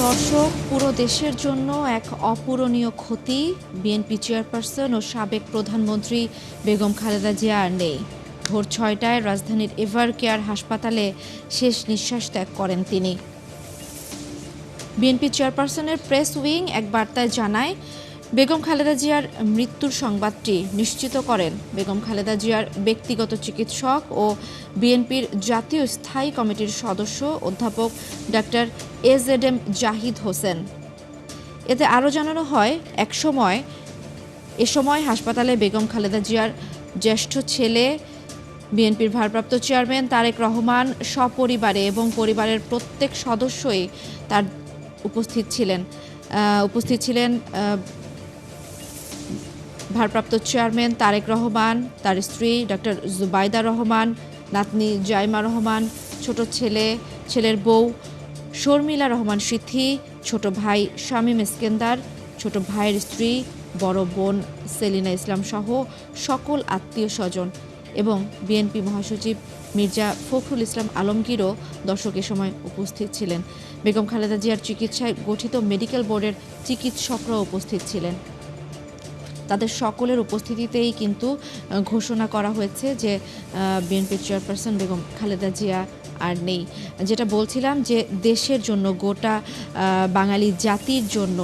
দর্শক, পুরো দেশের জন্য এক অপূরণীয় ক্ষতি। বিএনপি চেয়ারপারসন ও সাবেক প্রধানমন্ত্রী বেগম খালেদা জিয়া আর নেই। ভোর ৬টায় রাজধানীর এভার কেয়ার হাসপাতালে শেষ নিঃশ্বাস ত্যাগ করেন তিনি। বিএনপি চেয়ারপারসনের প্রেস উইং এক বার্তায় জানায়, বেগম খালেদা জিয়ার মৃত্যুর সংবাদটি নিশ্চিত করেন বেগম খালেদা জিয়ার ব্যক্তিগত চিকিৎসক ও বিএনপির জাতীয় স্থায়ী কমিটির সদস্য অধ্যাপক ডাক্তার AZM জাহিদ হোসেন। এতে আরও জানানো হয়, এ সময় হাসপাতালে বেগম খালেদা জিয়ার জ্যেষ্ঠ ছেলে বিএনপির ভারপ্রাপ্ত চেয়ারম্যান তারেক রহমান সপরিবারে এবং পরিবারের প্রত্যেক সদস্যই তার উপস্থিত ছিলেন ভারপ্রাপ্ত চেয়ারম্যান তারেক রহমান, তার স্ত্রী ডক্টর জুবাইদা রহমান, নাতনি জাইমা রহমান, ছোট ছেলের বউ শর্মিলা রহমান সিথি, ছোট ভাই শামীম ইস্কেন্দার, ছোট ভাইয়ের স্ত্রী, বড় বোন সেলিনা ইসলাম সহ সকল আত্মীয় স্বজন এবং বিএনপি মহাসচিব মির্জা ফখরুল ইসলাম আলমগীরও দর্শক এ সময় উপস্থিত ছিলেন। বেগম খালেদা জিয়ার চিকিৎসায় গঠিত মেডিকেল বোর্ডের চিকিৎসকরাও উপস্থিত ছিলেন। তাদের সকলের উপস্থিতিতেই কিন্তু ঘোষণা করা হয়েছে যে বিএনপির চেয়ারপারসন বেগম খালেদা জিয়া আর নেই। যেটা বলছিলাম যে দেশের জন্য, গোটা বাঙালি জাতির জন্য,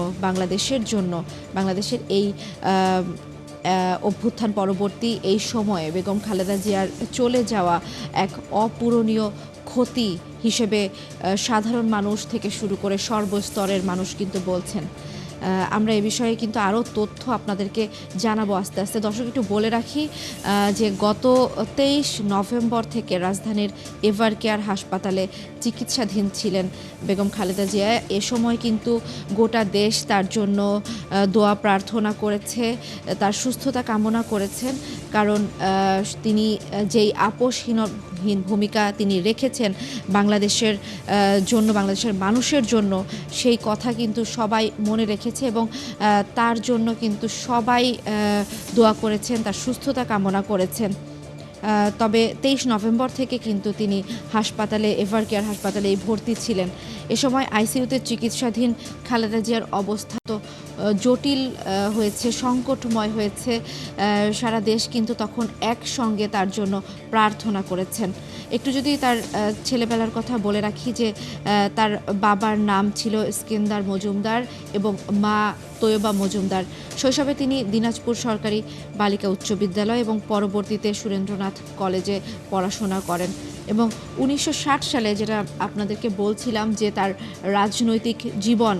বাংলাদেশের এই অভ্যুত্থান পরবর্তী এই সময়ে বেগম খালেদা জিয়ার চলে যাওয়া এক অপূরণীয় ক্ষতি হিসেবে সাধারণ মানুষ থেকে শুরু করে সর্বস্তরের মানুষ কিন্তু বলছেন। আমরা এ বিষয়ে কিন্তু আরও তথ্য আপনাদেরকে জানাবো আস্তে আস্তে। দর্শক, একটু বলে রাখি যে গত 23 নভেম্বর থেকে রাজধানীর এভার কেয়ার হাসপাতালে চিকিৎসাধীন ছিলেন বেগম খালেদা জিয়া। এ সময় কিন্তু গোটা দেশ তার জন্য দোয়া প্রার্থনা করেছে, তার সুস্থতা কামনা করেছেন। কারণ তিনি যেই আপোষহীন ভূমিকা তিনি রেখেছেন বাংলাদেশের জন্য, বাংলাদেশের মানুষের জন্য, সেই কথা কিন্তু সবাই মনে রেখেছে এবং তার জন্য কিন্তু সবাই দোয়া করেছেন, তার সুস্থতা কামনা করেছেন। তবে 23 নভেম্বর থেকে কিন্তু তিনি এভার কেয়ার হাসপাতালে ভর্তি ছিলেন। এ সময় আইসিইউতে চিকিৎসাধীন খালেদা জিয়ার অবস্থা তো জটিল হয়েছে, সংকটময় হয়েছে। সারা দেশ কিন্তু তখন একসঙ্গে তার জন্য প্রার্থনা করেছেন। একটু যদি তার ছেলেবেলার কথা বলে রাখি যে তার বাবার নাম ছিল ইস্কেন্দার মজুমদার এবং মা তৈয়বা মজুমদার। শৈশবে তিনি দিনাজপুর সরকারি বালিকা উচ্চ বিদ্যালয় এবং পরবর্তীতে সুরেন্দ্রনাথ কলেজে পড়াশোনা করেন এবং 1960 সালে, যেটা আপনাদেরকে বলছিলাম যে তার রাজনৈতিক জীবন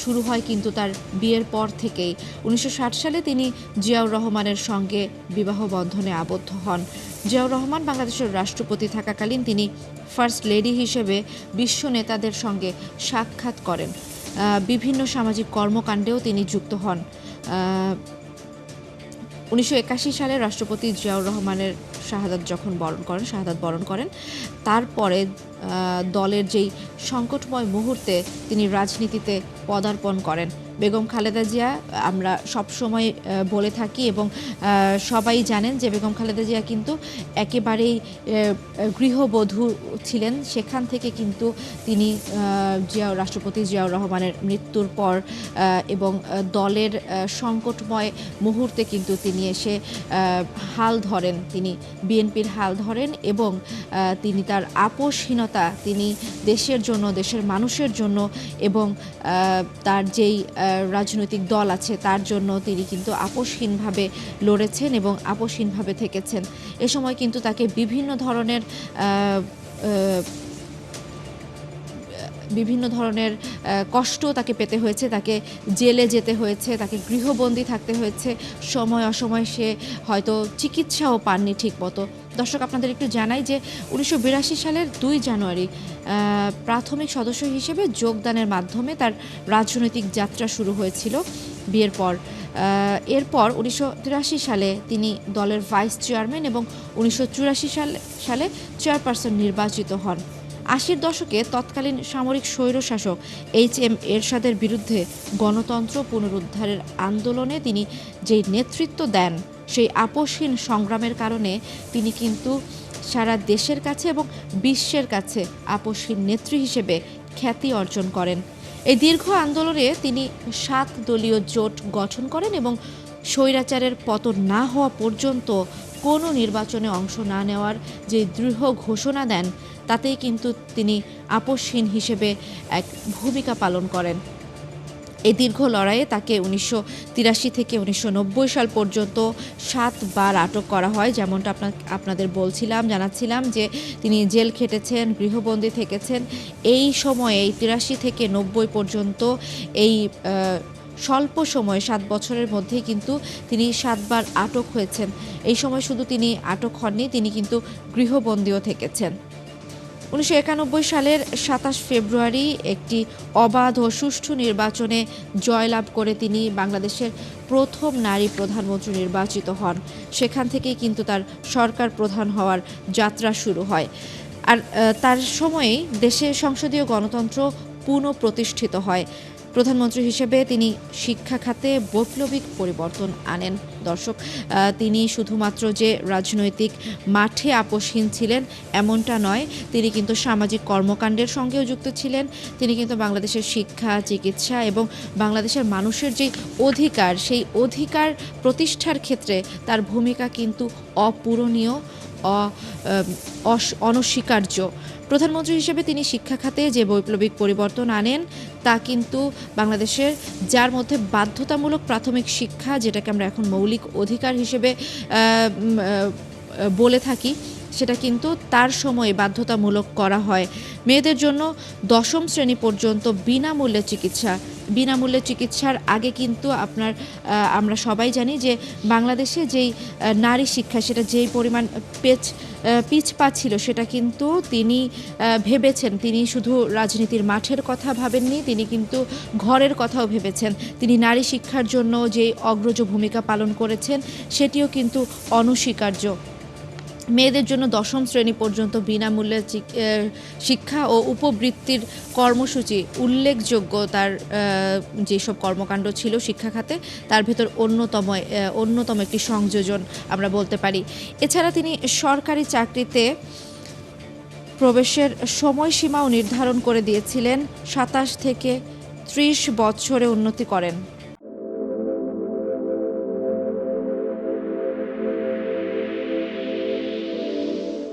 শুরু হয় কিন্তু তার বিয়ের পর থেকেই। 1960 সালে তিনি জিয়াউর রহমানের সঙ্গে বিবাহ বন্ধনে আবদ্ধ হন। জিয়াউর রহমান বাংলাদেশের রাষ্ট্রপতি থাকাকালীন তিনি ফার্স্ট লেডি হিসেবে বিশ্ব নেতাদের সঙ্গে সাক্ষাৎ করেন। বিভিন্ন সামাজিক কর্মকাণ্ডেও তিনি যুক্ত হন। 1981 সালে রাষ্ট্রপতি জিয়াউর রহমানের শাহাদাত বরণ করেন, তারপরে দলের যেই সংকটময় মুহূর্তে তিনি রাজনীতিতে পদার্পণ করেন। বেগম খালেদা জিয়া, আমরা সবসময় বলে থাকি এবং সবাই জানেন যে বেগম খালেদা জিয়া কিন্তু একেবারেই গৃহবধূ ছিলেন। সেখান থেকে কিন্তু তিনি রাষ্ট্রপতি জিয়াউর রহমানের মৃত্যুর পর এবং দলের সংকটময় মুহূর্তে কিন্তু তিনি এসে তিনি বিএনপির হাল ধরেন এবং তিনি তার আপোষহীনতা, তিনি দেশের জন্য, দেশের মানুষের জন্য এবং তার যেই রাজনৈতিক দল আছে তার জন্য তিনি কিন্তু আপোষহীনভাবে লড়েছেন এবং আপোষহীনভাবে থেকেছেন। এ সময় কিন্তু তাকে বিভিন্ন ধরনের কষ্ট তাকে পেতে হয়েছে, তাকে জেলে যেতে হয়েছে, তাকে গৃহবন্দী থাকতে হয়েছে। সময় অসময় সে হয়তো চিকিৎসাও পাননি ঠিক মতো। দর্শক, আপনাদের একটু জানাই যে 1982 সালের 2 জানুয়ারি প্রাথমিক সদস্য হিসেবে যোগদানের মাধ্যমে তার রাজনৈতিক যাত্রা শুরু হয়েছিল বিয়ের পর। এরপর 1983 সালে তিনি দলের ভাইস চেয়ারম্যান এবং 1984 সালে চেয়ারপারসন নির্বাচিত হন। 80-র দশকে তৎকালীন সামরিক স্বৈরশাসক HM এরশাদের বিরুদ্ধে গণতন্ত্র পুনরুদ্ধারের আন্দোলনে তিনি যেই নেতৃত্ব দেন, সেই আপোষহীন সংগ্রামের কারণে তিনি কিন্তু সারা দেশের কাছে এবং বিশ্বের কাছে আপোষহীন নেত্রী হিসেবে খ্যাতি অর্জন করেন। এই দীর্ঘ আন্দোলনে তিনি ৭ দলীয় জোট গঠন করেন এবং স্বৈরাচারের পতন না হওয়া পর্যন্ত কোনো নির্বাচনে অংশ না নেওয়ার যে দৃঢ় ঘোষণা দেন, তাতেই কিন্তু তিনি আপোষহীন হিসেবে এক ভূমিকা পালন করেন। এই দীর্ঘ লড়াইয়ে তাকে ১৯৮৩ থেকে ১৯৯০ সাল পর্যন্ত ৭ বার আটক করা হয়। যেমনটা আপনাদের জানাচ্ছিলাম যে তিনি জেল খেটেছেন, গৃহবন্দী থেকেছেন। এই সময়ে এই ৮৩ থেকে ৯০ পর্যন্ত এই স্বল্প সময়ে ৭ বছরের মধ্যেই কিন্তু তিনি ৭ বার আটক হয়েছেন। এই সময় শুধু তিনি আটক হননি, তিনি কিন্তু গৃহবন্দীও থেকেছেন। ১৯৯১ সালের ২৭ ফেব্রুয়ারি একটি অবাধ ও সুষ্ঠু নির্বাচনে জয়লাভ করে তিনি বাংলাদেশের প্রথম নারী প্রধানমন্ত্রী নির্বাচিত হন। সেখান থেকেই কিন্তু তার সরকার প্রধান হওয়ার যাত্রা শুরু হয়। আর তার সময়েই দেশে সংসদীয় গণতন্ত্র পুনঃপ্রতিষ্ঠিত হয়। প্রধানমন্ত্রী হিসেবে তিনি শিক্ষা খাতে বৈপ্লবিক পরিবর্তন আনেন। দর্শক, তিনি শুধুমাত্র যে রাজনৈতিক মাঠে আপোষহীন ছিলেন এমনটা নয়, তিনি কিন্তু সামাজিক কর্মকাণ্ডের সঙ্গেও যুক্ত ছিলেন। তিনি কিন্তু বাংলাদেশের শিক্ষা, চিকিৎসা এবং বাংলাদেশের মানুষের যে অধিকার, সেই অধিকার প্রতিষ্ঠার ক্ষেত্রে তার ভূমিকা কিন্তু অপূরণীয়, অনস্বীকার্য। প্রধানমন্ত্রী হিসেবে তিনি শিক্ষা খাতে যে বৈপ্লবিক পরিবর্তন আনেন তা কিন্তু বাংলাদেশের, যার মধ্যে বাধ্যতামূলক প্রাথমিক শিক্ষা, যেটাকে আমরা এখন মৌলিক অধিকার হিসেবে বলে থাকি, সেটা কিন্তু তার সময়ে বাধ্যতামূলক করা হয়। মেয়েদের জন্য ১০ম শ্রেণী পর্যন্ত বিনামূল্যে চিকিৎসার আগে কিন্তু আমরা সবাই জানি যে বাংলাদেশে যেই নারী শিক্ষা, সেটা যেই পরিমাণ পিছপা ছিল, সেটা কিন্তু তিনি ভেবেছেন। তিনি শুধু রাজনীতির মাঠের কথা ভাবেননি, তিনি কিন্তু ঘরের কথাও ভেবেছেন। তিনি নারী শিক্ষার জন্য যে অগ্রজ ভূমিকা পালন করেছেন, সেটিও কিন্তু অনস্বীকার্য। মেয়েদের জন্য ১০ম শ্রেণী পর্যন্ত বিনামূল্যে শিক্ষা ও উপবৃত্তির কর্মসূচি উল্লেখযোগ্য। তার যেসব কর্মকাণ্ড ছিল শিক্ষা খাতে, তার ভেতর অন্যতম একটি সংযোজন আমরা বলতে পারি। এছাড়া তিনি সরকারি চাকরিতে প্রবেশের সময়সীমাও নির্ধারণ করে দিয়েছিলেন। ২৭ থেকে ৩০ বছরে উন্নতি করেন।